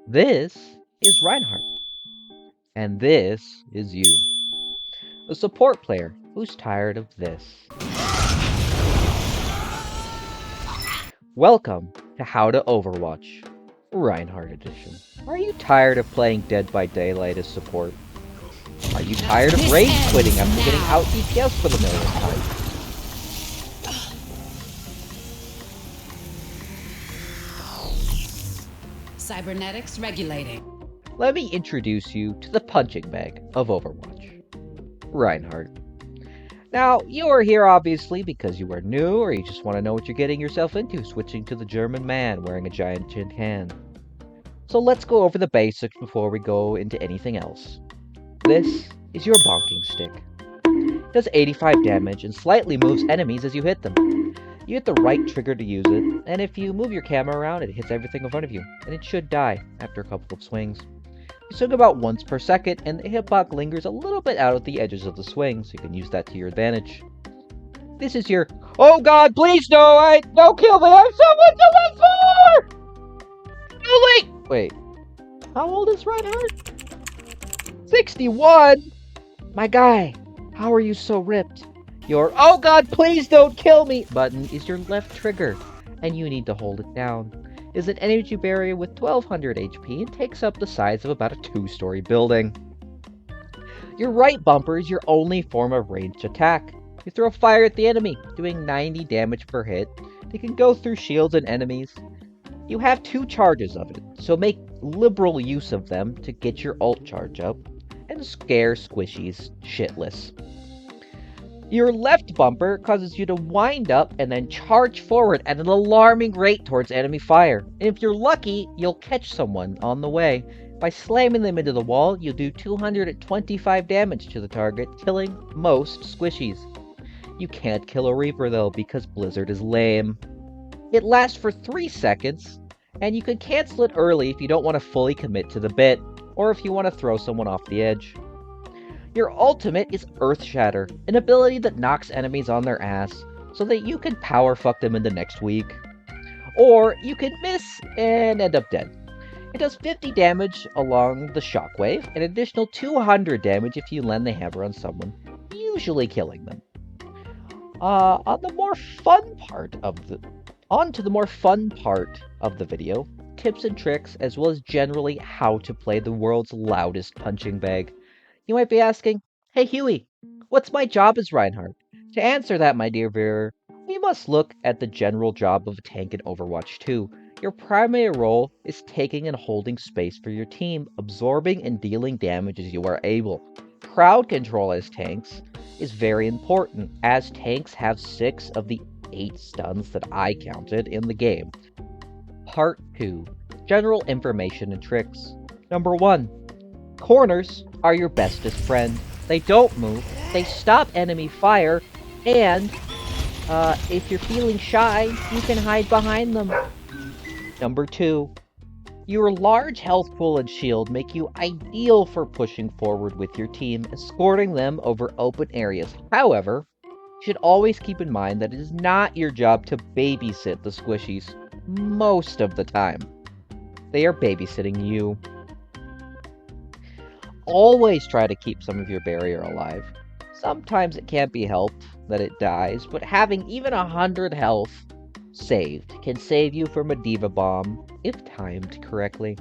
This is Reinhardt, and this is you, a support player who's tired of this. Welcome to How to Overwatch, Reinhardt Edition. Are you tired of playing Dead by Daylight as support? Are you tired of rage quitting after getting out DPS for the millionth time? Cybernetics regulating. Let me introduce you to the punching bag of Overwatch, Reinhardt. Now, you are here obviously because you are new or you just want to know what you're getting yourself into switching to the German man wearing a giant tin can. So let's go over the basics before we go into anything else. This is your bonking stick. It does 85 damage and slightly moves enemies as you hit them. You hit the right trigger to use it, and if you move your camera around, it hits everything in front of you, and it should die after a couple of swings. You swing about once per second, and the hitbox lingers a little bit out at the edges of the swing, so you can use that to your advantage. This is your, oh god, please no, don't kill me, I have someone to live for! Too late! Wait, how old is Reinhardt? 61? My guy, how are you so ripped? Your, oh god, please don't kill me button is your left trigger, and you need to hold it down. It is an energy barrier with 1200 HP and takes up the size of about a 2-story building. Your right bumper is your only form of ranged attack. You throw fire at the enemy, doing 90 damage per hit. It can go through shields and enemies. You have 2 charges of it, so make liberal use of them to get your ult charge up and scare squishies shitless. Your left bumper causes you to wind up and then charge forward at an alarming rate towards enemy fire. And if you're lucky, you'll catch someone on the way. By slamming them into the wall, you'll do 225 damage to the target, killing most squishies. You can't kill a Reaper though, because Blizzard is lame. It lasts for 3 seconds, and you can cancel it early if you don't want to fully commit to the bit, or if you want to throw someone off the edge. Your ultimate is Earth Shatter, an ability that knocks enemies on their ass so that you can power fuck them in the next week. Or you can miss and end up dead. It does 50 damage along the shockwave, and an additional 200 damage if you land the hammer on someone, usually killing them. On to the more fun part of the video, tips and tricks as well as generally how to play the world's loudest punching bag. You might be asking, hey Huey, what's my job as Reinhardt? To answer that, my dear viewer, we must look at the general job of a tank in Overwatch 2. Your primary role is taking and holding space for your team, absorbing and dealing damage as you are able. Crowd control as tanks is very important, as tanks have 6 of the 8 stuns that I counted in the game. Part 2. General information and tricks. Number 1. Corners are your bestest friend. They don't move, they stop enemy fire, and if you're feeling shy, you can hide behind them. Number 2. Your large health pool and shield make you ideal for pushing forward with your team, escorting them over open areas. However, you should always keep in mind that it is not your job to babysit the squishies most of the time. They are babysitting you. Always try to keep some of your barrier alive. Sometimes it can't be helped that it dies, but having even 100 health saved can save you from a diva bomb if timed correctly.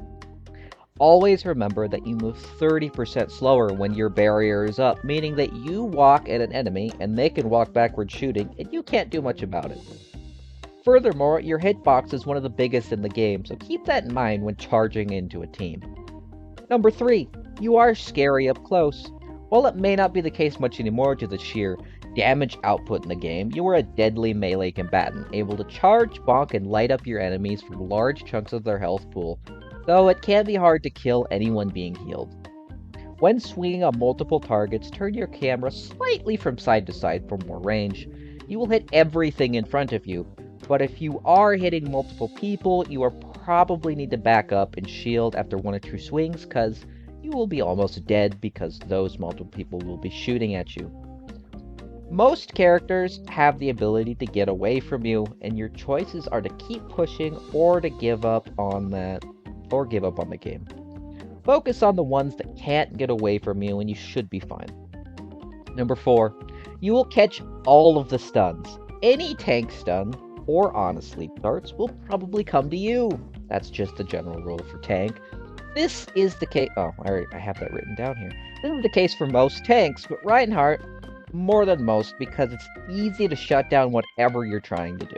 Always remember that you move 30% slower when your barrier is up, meaning that you walk at an enemy and they can walk backward shooting and you can't do much about it. Furthermore, your hitbox is one of the biggest in the game, so keep that in mind when charging into a team. Number 3. You are scary up close. While it may not be the case much anymore due to the sheer damage output in the game, you are a deadly melee combatant, able to charge, bonk, and light up your enemies from large chunks of their health pool, though it can be hard to kill anyone being healed. When swinging on multiple targets, turn your camera slightly from side to side for more range. You will hit everything in front of you, but if you are hitting multiple people, you will probably need to back up and shield after 1 or 2 swings, because you will be almost dead because those multiple people will be shooting at you. Most characters have the ability to get away from you, and your choices are to keep pushing or to give up on that. or give up on the game. Focus on the ones that can't get away from you and you should be fine. Number 4, you will catch all of the stuns. Any tank stun or on a sleep darts will probably come to you. That's just the general rule for tank. This is the case. Oh, I have that written down here. This is the case for most tanks, but Reinhardt more than most because it's easy to shut down whatever you're trying to do.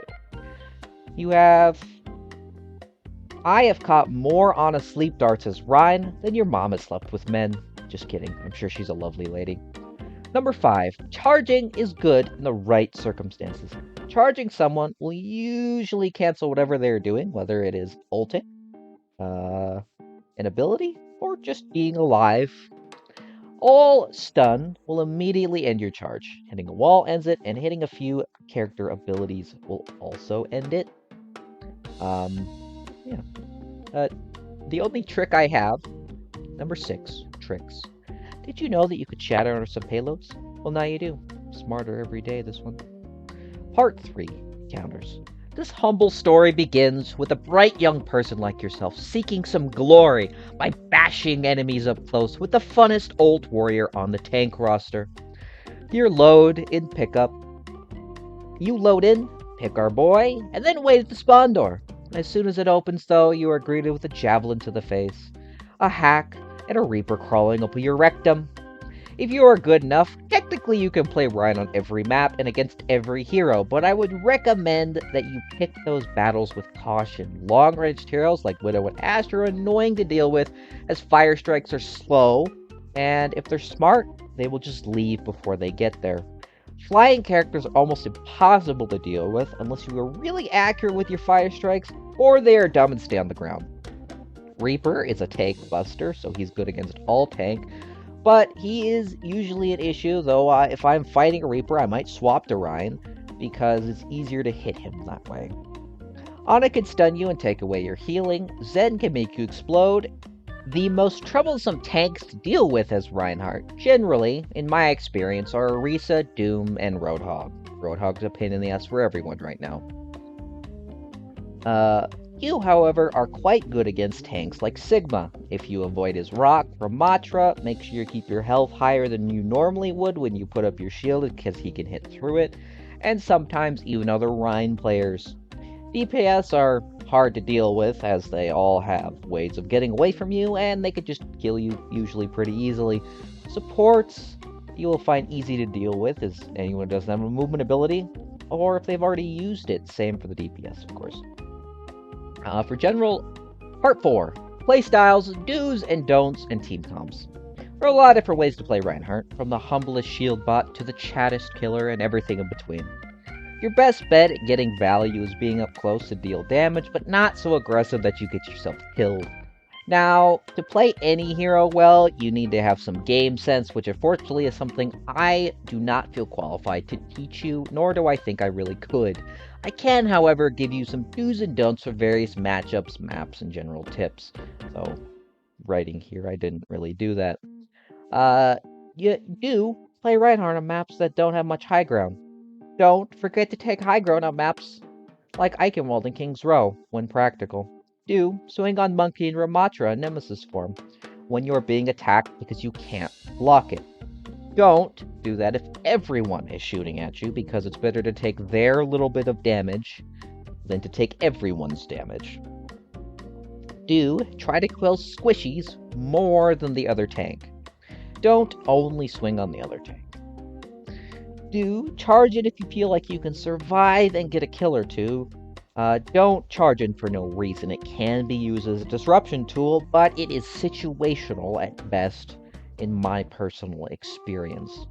I have caught more on a sleep darts as Rein than your mom has slept with men. Just kidding. I'm sure she's a lovely lady. Number 5, charging is good in the right circumstances. Charging someone will usually cancel whatever they're doing, whether it is ulting, an ability, or just being alive. All stun will immediately end your charge. Hitting a wall ends it, and hitting a few character abilities will also end it. The only trick I have, number 6, tricks. Did you know that you could shatter under some payloads? Well, now you do. Smarter every day, this one. Part 3, counters. This humble story begins with a bright young person like yourself seeking some glory by bashing enemies up close with the funnest old warrior on the tank roster. You load in, pick our boy, and then wait at the spawn door. As soon as it opens, though, you are greeted with a javelin to the face, a hack, and a Reaper crawling up your rectum. If you are good enough, technically you can play Rein on every map and against every hero, but I would recommend that you pick those battles with caution. Long-range heroes like Widow and Astra are annoying to deal with, as fire strikes are slow, and if they're smart, they will just leave before they get there. Flying characters are almost impossible to deal with unless you are really accurate with your fire strikes, or they are dumb and stay on the ground. Reaper is a tank buster, so he's good against all tank, but he is usually an issue, though if I'm fighting a Reaper, I might swap to Rein, because it's easier to hit him that way. Ana can stun you and take away your healing, Zen can make you explode. The most troublesome tanks to deal with as Reinhardt, generally, in my experience, are Orisa, Doom, and Roadhog. Roadhog's a pain in the ass for everyone right now. You, however, are quite good against tanks like Sigma. If you avoid his rock from Matra, make sure you keep your health higher than you normally would when you put up your shield because he can hit through it, and sometimes even other Rein players. DPS are hard to deal with as they all have ways of getting away from you and they could just kill you usually pretty easily. Supports you will find easy to deal with as anyone who doesn't have a movement ability, or if they've already used it, same for the DPS of course. For general, part 4, playstyles, do's and don'ts, and team comps. There are a lot of different ways to play Reinhardt, from the humblest shield bot to the chattest killer and everything in between. Your best bet at getting value is being up close to deal damage, but not so aggressive that you get yourself killed. Now, to play any hero well, you need to have some game sense, which unfortunately is something I do not feel qualified to teach you, nor do I think I really could. I can, however, give you some do's and don'ts for various matchups, maps, and general tips. So, writing here, I didn't really do that. You do play Reinhardt on maps that don't have much high ground. Don't forget to take high ground on maps like Eichenwald and King's Row, when practical. Do swing on Monkey and Ramatra in Nemesis form, when you're being attacked because you can't block it. Don't do that if everyone is shooting at you, because it's better to take their little bit of damage than to take everyone's damage. Do try to kill squishies more than the other tank. Don't only swing on the other tank. Do charge it if you feel like you can survive and get a kill or two. Don't charge in for no reason. It can be used as a disruption tool, but it is situational at best, in my personal experience.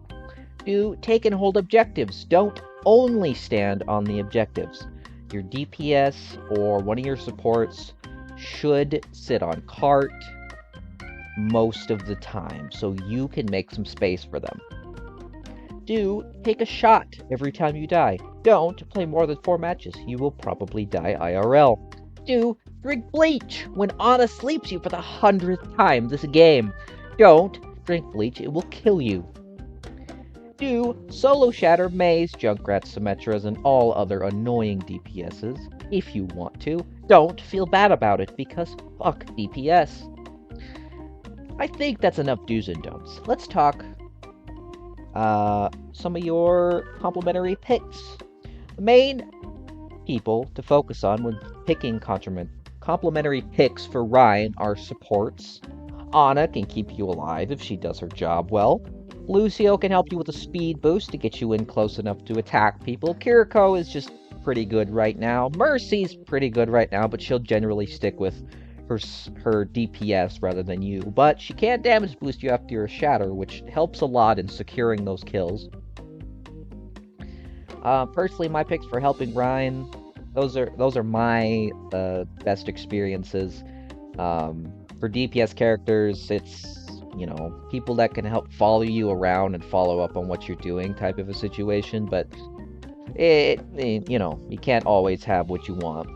Do take and hold objectives. Don't only stand on the objectives. Your DPS or one of your supports should sit on cart most of the time, so you can make some space for them. Do take a shot every time you die. Don't play more than 4 matches. You will probably die IRL. Do drink bleach when Ana sleeps you for the 100th time this game. Don't drink bleach, it will kill you. Do solo shatter Maze, Junkrats, Symmetras, and all other annoying DPSs if you want to. don't feel bad about it because fuck DPS. I think that's enough do's and don'ts. Let's talk some of your complimentary picks. The main people to focus on when picking complimentary picks for Ryan are supports. Ana can keep you alive if she does her job well. Lucio can help you with a speed boost to get you in close enough to attack people. Kiriko is just pretty good right now. Mercy's pretty good right now, but she'll generally stick with her DPS rather than you. But she can damage boost you after your shatter, which helps a lot in securing those kills. Personally, my picks for helping Ryan, those are my best experiences. For DPS characters, it's people that can help follow you around and follow up on what you're doing type of a situation, but you can't always have what you want.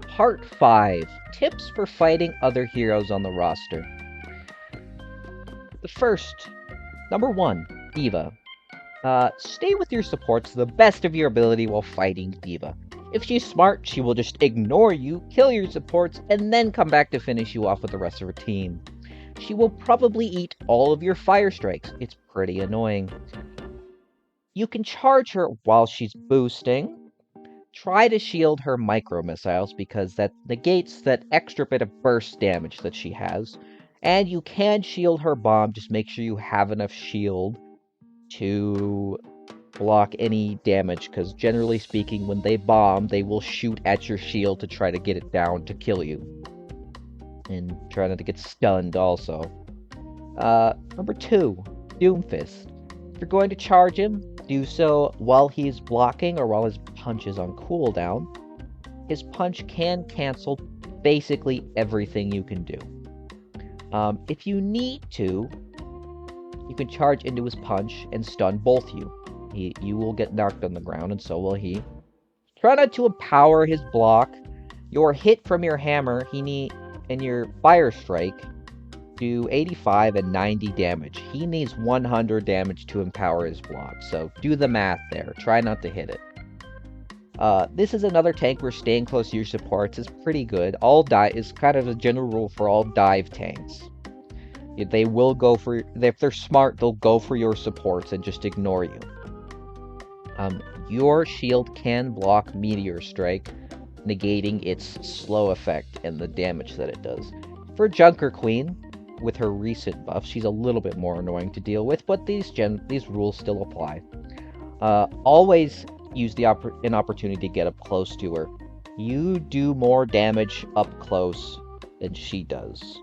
Part 5. Tips for fighting other heroes on the roster. The first, number 1, D.Va. Stay with your supports to the best of your ability while fighting D.Va. If she's smart, she will just ignore you, kill your supports, and then come back to finish you off with the rest of her team. She will probably eat all of your fire strikes. It's pretty annoying. You can charge her while she's boosting. Try to shield her micro missiles because that negates that extra bit of burst damage that she has. And you can shield her bomb, just make sure you have enough shield to block any damage, because generally speaking, when they bomb, they will shoot at your shield to try to get it down to kill you. And try not to get stunned also. Number 2, Doomfist. If you're going to charge him, do so while he's blocking or while his punch is on cooldown. His punch can cancel basically everything you can do. If you need to, you can charge into his punch and stun both you. You will get knocked on the ground, and so will he. Try not to empower his block. Your hit from your hammer, and your fire strike do 85 and 90 damage. He needs 100 damage to empower his block, so do the math there. Try not to hit it. This is another tank where staying close to your supports is pretty good. Is kind of a general rule for all dive tanks. They will go for, if they're smart, they'll go for your supports and just ignore you. Your shield can block Meteor Strike, negating its slow effect and the damage that it does. For Junker Queen, with her recent buff, she's a little bit more annoying to deal with, but these rules still apply. Always use an opportunity to get up close to her. You do more damage up close than she does.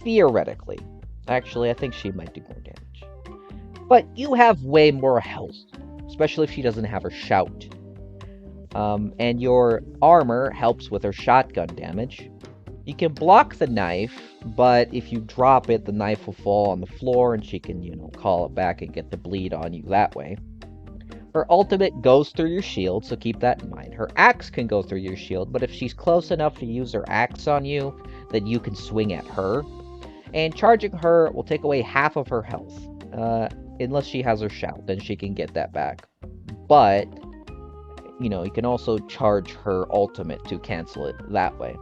Theoretically. Actually, I think she might do more damage. But you have way more health, especially if she doesn't have her shout. And your armor helps with her shotgun damage. You can block the knife, but if you drop it, the knife will fall on the floor and she can, call it back and get the bleed on you that way. Her ultimate goes through your shield, so keep that in mind. Her axe can go through your shield, but if she's close enough to use her axe on you, then you can swing at her. And charging her will take away half of her health. Unless she has her shout, then she can get that back. But, you can also charge her ultimate to cancel it that way.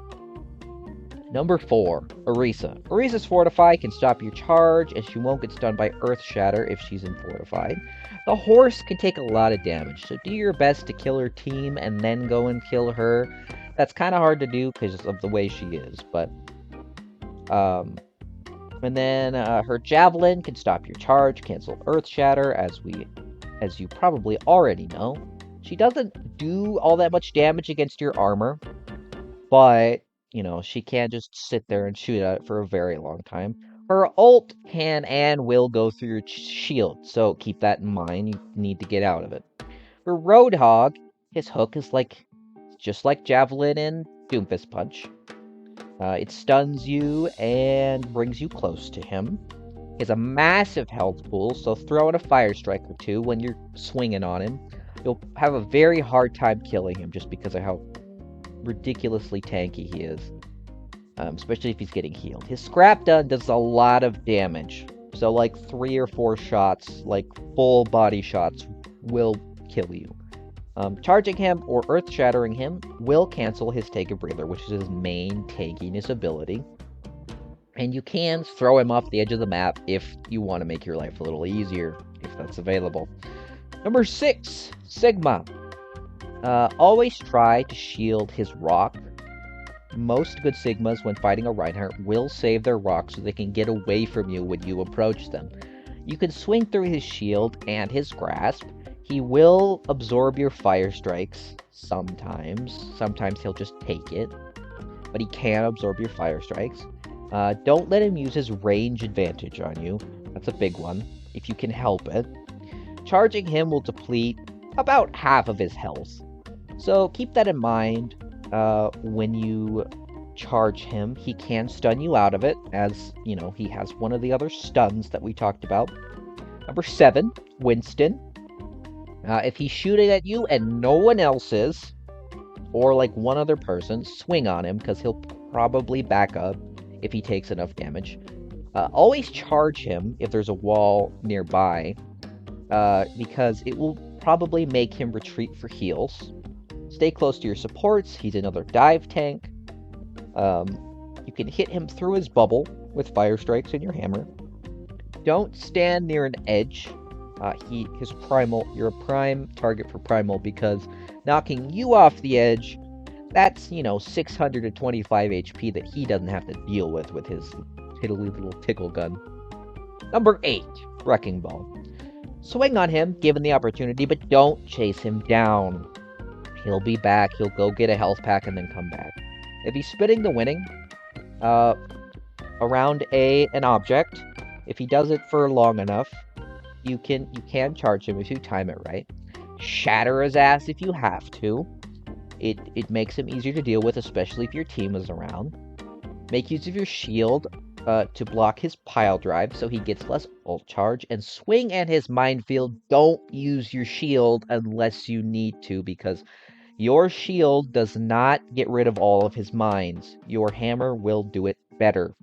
Number 4, Orisa. Orisa's Fortify can stop your charge, and she won't get stunned by Earth Shatter if she's in Fortified. The horse can take a lot of damage, so do your best to kill her team and then go and kill her. That's kind of hard to do because of the way she is, but... And then her Javelin can stop your charge, cancel Earth Shatter, as you probably already know. She doesn't do all that much damage against your armor, but, she can just sit there and shoot at it for a very long time. Her ult can and will go through your shield, so keep that in mind. You need to get out of it. For Roadhog, his hook is just like Javelin and Doomfist Punch. It stuns you and brings you close to him. He has a massive health pool, so throw in a Fire Strike or two when you're swinging on him. You'll have a very hard time killing him just because of how ridiculously tanky he is. Especially if he's getting healed. His Scrap Gun does a lot of damage. So 3 or 4 shots, full body shots, will kill you. Charging him or earth-shattering him will cancel his Take a Breather, which is his main tankiness ability. And you can throw him off the edge of the map if you want to make your life a little easier, if that's available. Number 6, Sigma. Always try to shield his rock. Most good Sigmas, when fighting a Reinhardt, will save their rock so they can get away from you when you approach them. You can swing through his shield and his grasp. He will absorb your fire strikes sometimes. Sometimes he'll just take it, but he can absorb your fire strikes. Don't let him use his range advantage on you. That's a big one, if you can help it. Charging him will deplete about half of his health. So keep that in mind when you charge him. He can stun you out of it, as, you know, he has one of the other stuns that we talked about. Number 7, Winston. If he's shooting at you and no one else is, or like one other person, swing on him, because he'll probably back up if he takes enough damage. Always charge him if there's a wall nearby, because it will probably make him retreat for heals. Stay close to your supports. He's another dive tank. You can hit him through his bubble with fire strikes and your hammer. Don't stand near an edge. You're a prime target for primal, because knocking you off the edge, that's, 625 HP that he doesn't have to deal with his piddly little tickle gun. Number 8, Wrecking Ball. Swing on him, given the opportunity, but don't chase him down. He'll be back, he'll go get a health pack and then come back. If he's spitting the winning, around an object, if he does it for long enough, you can charge him if you time it right. Shatter his ass if you have to. It makes him easier to deal with, especially if your team is around. Make use of your shield to block his pile drive so he gets less ult charge. And swing at his minefield. Don't use your shield unless you need to, because your shield does not get rid of all of his mines. Your hammer will do it better.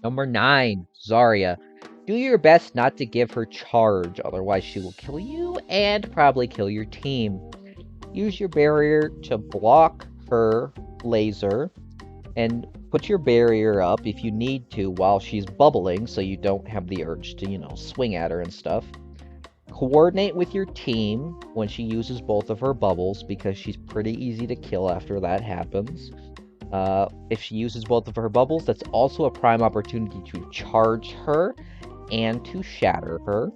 Number 9, Zarya. Do your best not to give her charge, otherwise she will kill you and probably kill your team. Use your barrier to block her laser, and put your barrier up if you need to while she's bubbling, so you don't have the urge to, swing at her and stuff. Coordinate with your team when she uses both of her bubbles, because she's pretty easy to kill after that happens. If she uses both of her bubbles, that's also a prime opportunity to charge her and to shatter her.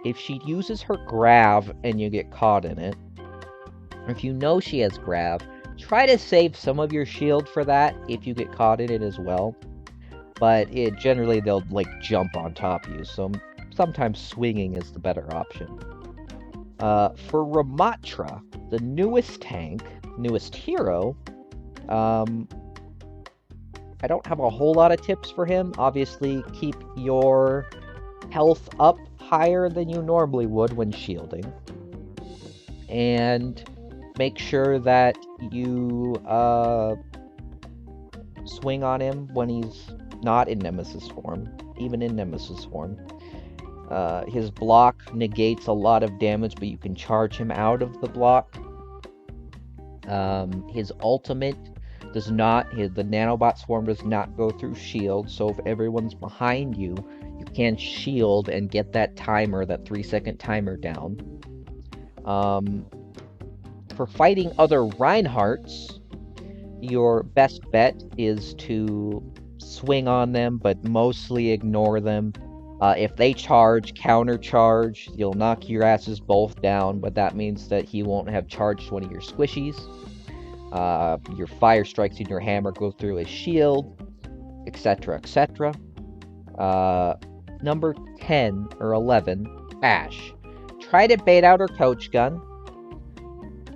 If she uses her grav and you get caught in it, or if you know she has grav, try to save some of your shield for that if you get caught in it as well. But generally they'll jump on top of you, so sometimes swinging is the better option. For Ramatra, the newest tank, newest hero, I don't have a whole lot of tips for him. Obviously, keep your health up higher than you normally would when shielding. And make sure that you swing on him when he's not in Nemesis form, even in Nemesis form. His block negates a lot of damage, but you can charge him out of the block. His ultimate does not, the nanobot swarm does not go through shield, so if everyone's behind you, you can shield and get that timer, that 3-second timer down. For fighting other Reinhardts, your best bet is to swing on them, but mostly ignore them. If they charge, counter-charge, you'll knock your asses both down, but that means that he won't have charged one of your squishies. Your fire strikes and your hammer go through his shield, etc., etc. Number 10 or 11, Ash. Try to bait out her coach gun.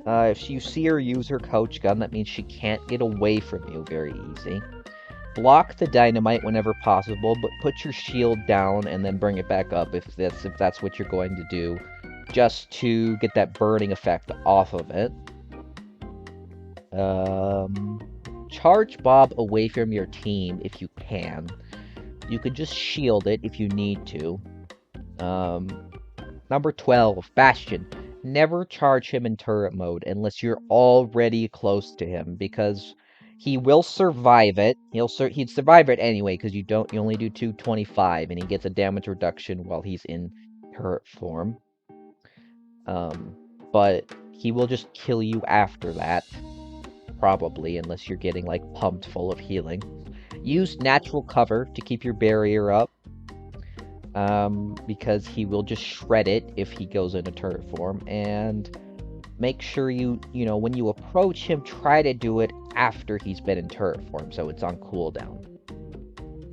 If you see her use her coach gun, that means she can't get away from you very easy. Block the dynamite whenever possible, but put your shield down and then bring it back up if that's what you're going to do, just to get that burning effect off of it. Charge Bob away from your team if you can. You could just shield it if you need to. Number 12, Bastion. Never charge him in turret mode unless you're already close to him, because he will survive it. He'd survive it anyway, because you only do 225, and he gets a damage reduction while he's in turret form. But he will just kill you after that, probably, unless you're getting like pumped full of healing. Use natural cover to keep your barrier up, because he will just shred it if he goes into turret form. And make sure when you approach him, try to do it after he's been in turret form, so it's on cooldown.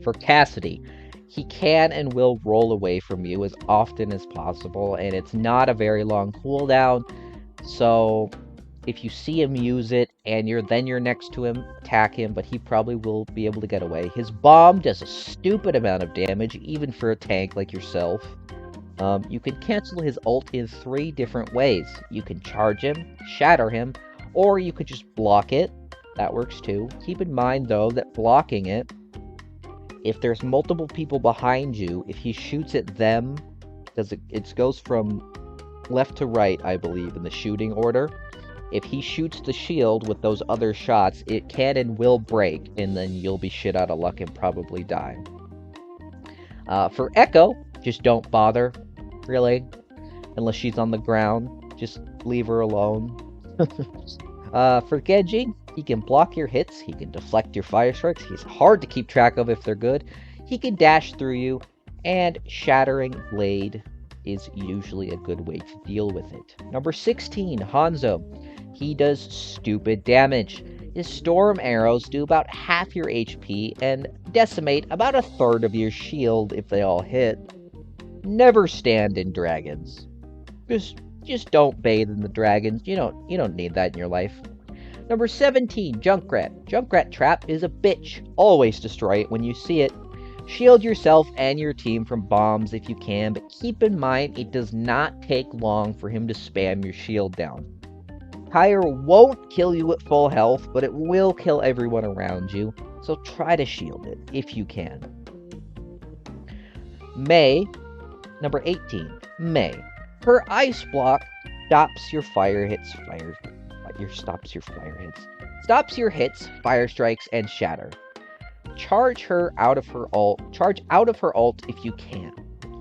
For Cassidy, he can and will roll away from you as often as possible, and it's not a very long cooldown, so if you see him use it and you're next to him, attack him, but he probably will be able to get away. His bomb does a stupid amount of damage, even for a tank like yourself. You can cancel his ult in 3 different ways. You can charge him, shatter him, or you could just block it. That works too. Keep in mind, though, that blocking it, if there's multiple people behind you, if he shoots at them, because it goes from left to right, I believe, in the shooting order. If he shoots the shield with those other shots, it can and will break, and then you'll be shit out of luck and probably die. For Echo, just don't bother, really, unless she's on the ground. Just leave her alone. For Genji, he can block your hits, he can deflect your fire strikes, he's hard to keep track of if they're good, he can dash through you, and Shattering Blade is usually a good way to deal with it. Number 16, Hanzo. He does stupid damage. His storm arrows do about half your HP and decimate about a third of your shield if they all hit. Never stand in dragons. Just don't bathe in the dragons. You don't need that in your life. Number 17, Junkrat. Junkrat Trap is a bitch. Always destroy it when you see it. Shield yourself and your team from bombs if you can, but keep in mind it does not take long for him to spam your shield down. Pyre won't kill you at full health, but it will kill everyone around you, so try to shield it if you can. Mei, number 18, Mei. Her ice block stops your fire hits, stops your hits, fire strikes, and shatter. Charge out of her ult if you can,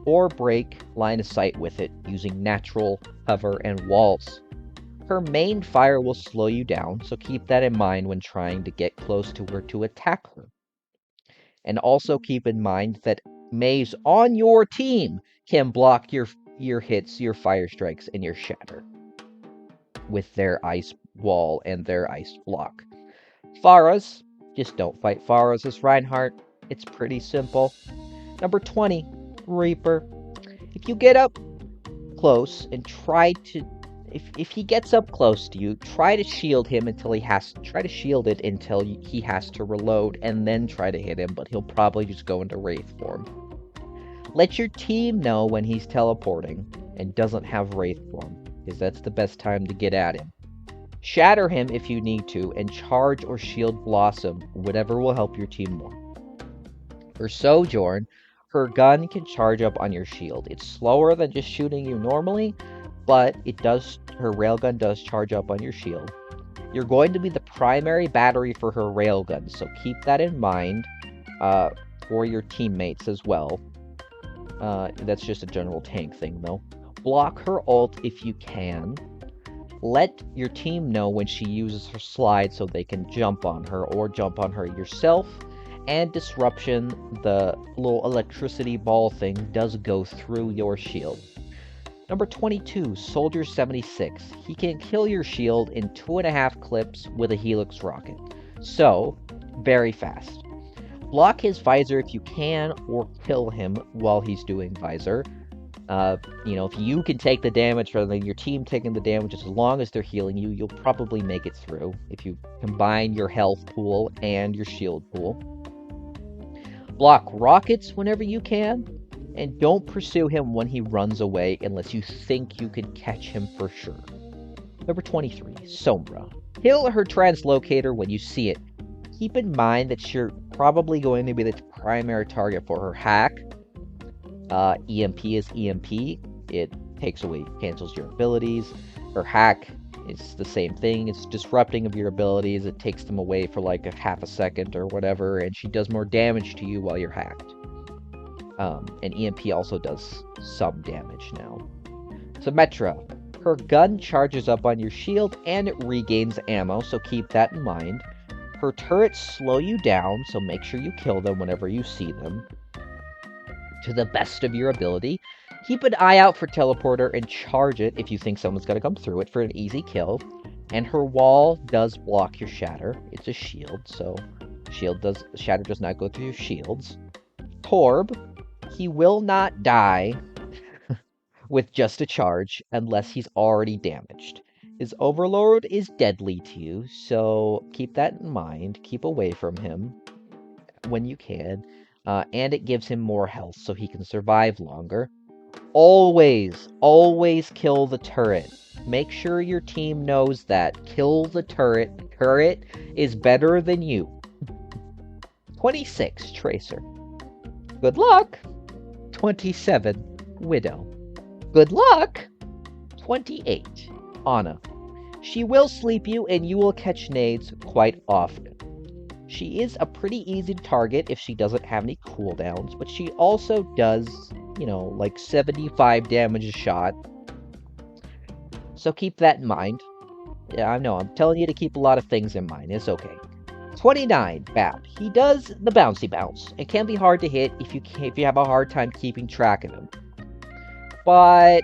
or break line of sight with it using natural cover and walls. Her main fire will slow you down, so keep that in mind when trying to get close to her to attack her. And also keep in mind that Mei's on your team can block your hits, your fire strikes, and your shatter with their ice wall and their ice block. Pharah's, just don't fight Pharah's as Reinhardt. It's pretty simple. Number 20, Reaper. If you get up close and try to... If he gets up close to you, try to shield him until he has to reload, and then try to hit him, but he'll probably just go into Wraith form. Let your team know when he's teleporting and doesn't have Wraith form, because that's the best time to get at him. Shatter him if you need to, and charge or shield Blossom, whatever will help your team more. For Sojourn, her gun can charge up on your shield. It's slower than just shooting you normally, but her railgun does charge up on your shield. You're going to be the primary battery for her railgun, so keep that in mind for your teammates as well. That's just a general tank thing, though. Block her ult if you can. Let your team know when she uses her slide so they can jump on her, or jump on her yourself. And Disruption, the little electricity ball thing, does go through your shield. Number 22, Soldier 76. He can kill your shield in 2.5 clips with a Helix rocket. So, very fast. Block his visor if you can, or kill him while he's doing visor. If you can take the damage rather than your team taking the damage, as long as they're healing you, you'll probably make it through if you combine your health pool and your shield pool. Block rockets whenever you can, and don't pursue him when he runs away unless you think you can catch him for sure. Number 23, Sombra. Kill her translocator when you see it. Keep in mind that you're probably going to be the primary target for her hack. EMP is EMP. It takes away, cancels your abilities. Her hack is the same thing. It's disrupting of your abilities. It takes them away for like a half a second or whatever, and she does more damage to you while you're hacked. And EMP also does some damage now. Symmetra. Her gun charges up on your shield and it regains ammo, so keep that in mind. Her turrets slow you down, so make sure you kill them whenever you see them. To the best of your ability, keep an eye out for teleporter and charge it if you think someone's going to come through it for an easy kill. And her wall does block your shatter. It's a shield, so shatter does not go through your shields. Torb, he will not die with just a charge unless he's already damaged. His overload is deadly to you, so keep that in mind. Keep away from him when you can. And it gives him more health so he can survive longer. Always kill the turret. Make sure your team knows that. Kill the turret. The turret is better than you. 26, Tracer. Good luck. 27, Widow. Good luck. 28, Ana. She will sleep you and you will catch nades quite often. She is a pretty easy target if she doesn't have any cooldowns, but she also does, like 75 damage a shot. So keep that in mind. Yeah, I know, I'm telling you to keep a lot of things in mind. It's okay. 29, Bap. He does the bouncy bounce. It can be hard to hit if you have a hard time keeping track of him. But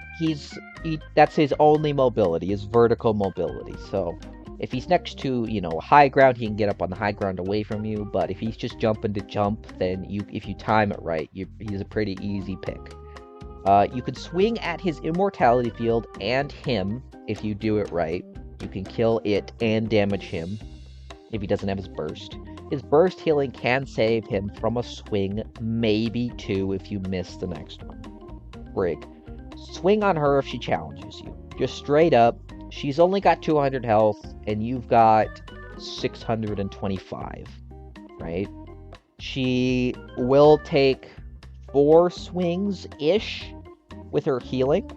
that's his only mobility, his vertical mobility. So if he's next to, high ground, he can get up on the high ground away from you. But if he's just jumping to jump, then if you time it right, he's a pretty easy pick. You can swing at his immortality field and him if you do it right. You can kill it and damage him if he doesn't have his burst. His burst healing can save him from a swing, maybe two if you miss the next one. Brig. Swing on her if she challenges you. Just straight up. She's only got 200 health, and you've got 625, right? She will take 4 swings-ish with her healing.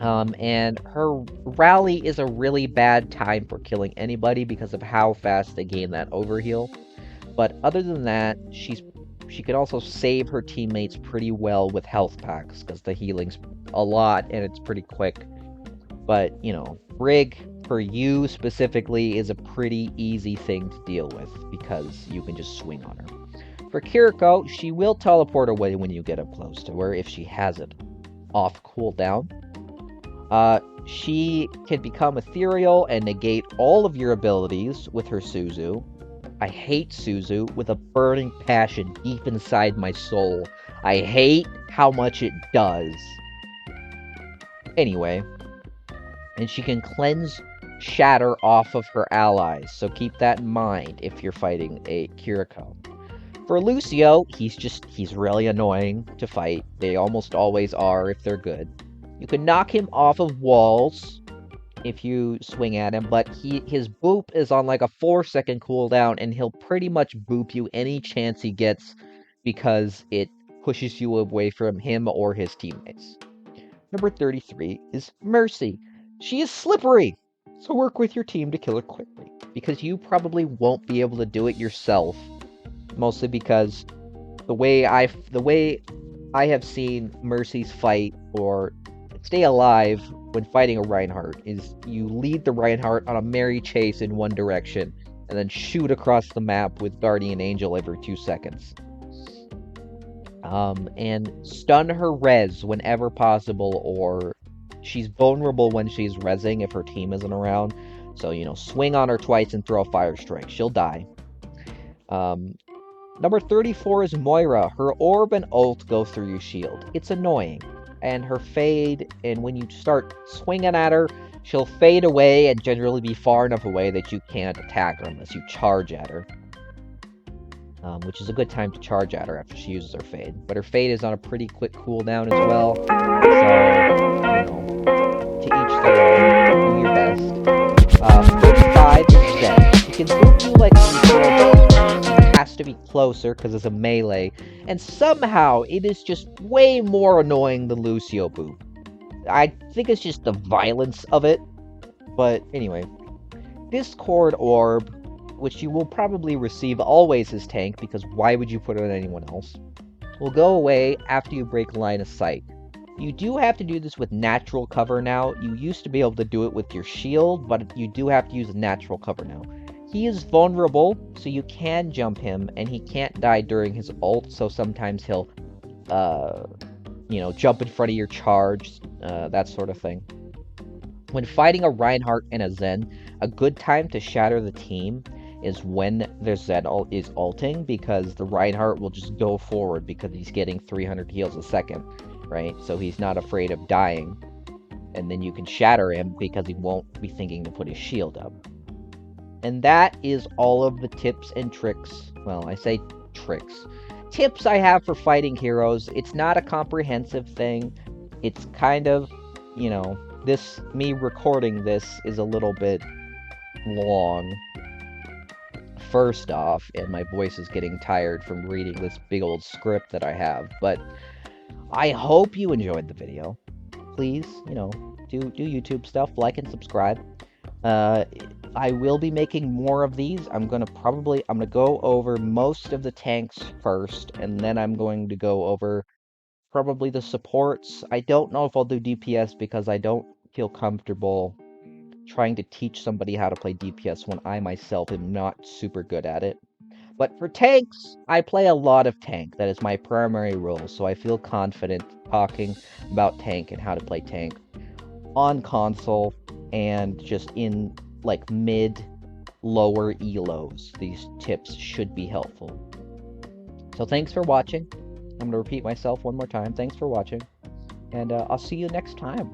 And her rally is a really bad time for killing anybody because of how fast they gain that overheal. But other than that, she can also save her teammates pretty well with health packs because the healing's a lot and it's pretty quick. But, Brig, for you specifically, is a pretty easy thing to deal with because you can just swing on her. For Kiriko, she will teleport away when you get up close to her if she has it off cooldown. She can become ethereal and negate all of your abilities with her Suzu. I hate Suzu with a burning passion deep inside my soul. I hate how much it does. Anyway, and she can cleanse shatter off of her allies, so keep that in mind if you're fighting a Kiriko. For Lucio, he's really annoying to fight. They almost always are if they're good. You can knock him off of walls if you swing at him, but his boop is on like a 4-second cooldown, and he'll pretty much boop you any chance he gets because it pushes you away from him or his teammates. Number 33 is Mercy. She is slippery, so work with your team to kill her quickly, because you probably won't be able to do it yourself, mostly because the way I have seen Mercy's fight or stay alive when fighting a Reinhardt is you lead the Reinhardt on a merry chase in one direction and then shoot across the map with Guardian Angel every 2 seconds. And stun her res whenever possible, or she's vulnerable when she's rezzing if her team isn't around. So, swing on her twice and throw a fire strike. She'll die. Number 34 is Moira. Her orb and ult go through your shield. It's annoying. And her fade, and when you start swinging at her, she'll fade away and generally be far enough away that you can't attack her unless you charge at her. Which is a good time to charge at her after she uses her fade. But her fade is on a pretty quick cooldown as well. So, to each their own. Do your best. 35 is Zed. He can boop you like he has to be closer because it's a melee. And somehow, it is just way more annoying than Lucio boop. I think it's just the violence of it. But anyway, Discord Orb, which you will probably receive always as tank, because why would you put it on anyone else, will go away after you break line of sight. You do have to do this with natural cover now. You used to be able to do it with your shield, but you do have to use natural cover now. He is vulnerable, so you can jump him, and he can't die during his ult, so sometimes he'll, jump in front of your charge, that sort of thing. When fighting a Reinhardt and a Zen, a good time to shatter the team is when their Zen is ulting, because the Reinhardt will just go forward because he's getting 300 heals a second, right? So he's not afraid of dying. And then you can shatter him because he won't be thinking to put his shield up. And that is all of the tips and tricks. Well, I say tricks. Tips I have for fighting heroes. It's not a comprehensive thing. It's kind of, me recording this is a little bit long. First off, and my voice is getting tired from reading this big old script that I have. But I hope you enjoyed the video. Please, do YouTube stuff, like and subscribe. I will be making more of these. I'm gonna go over most of the tanks first, and then I'm going to go over probably the supports. I don't know if I'll do DPS because I don't feel comfortable trying to teach somebody how to play DPS when I myself am not super good at it. But for tanks, I play a lot of tank. That is my primary role, so I feel confident talking about tank and how to play tank on console and just in like mid lower elos. These tips should be helpful. So thanks for watching. I'm going to repeat myself one more time. Thanks for watching, and I'll see you next time.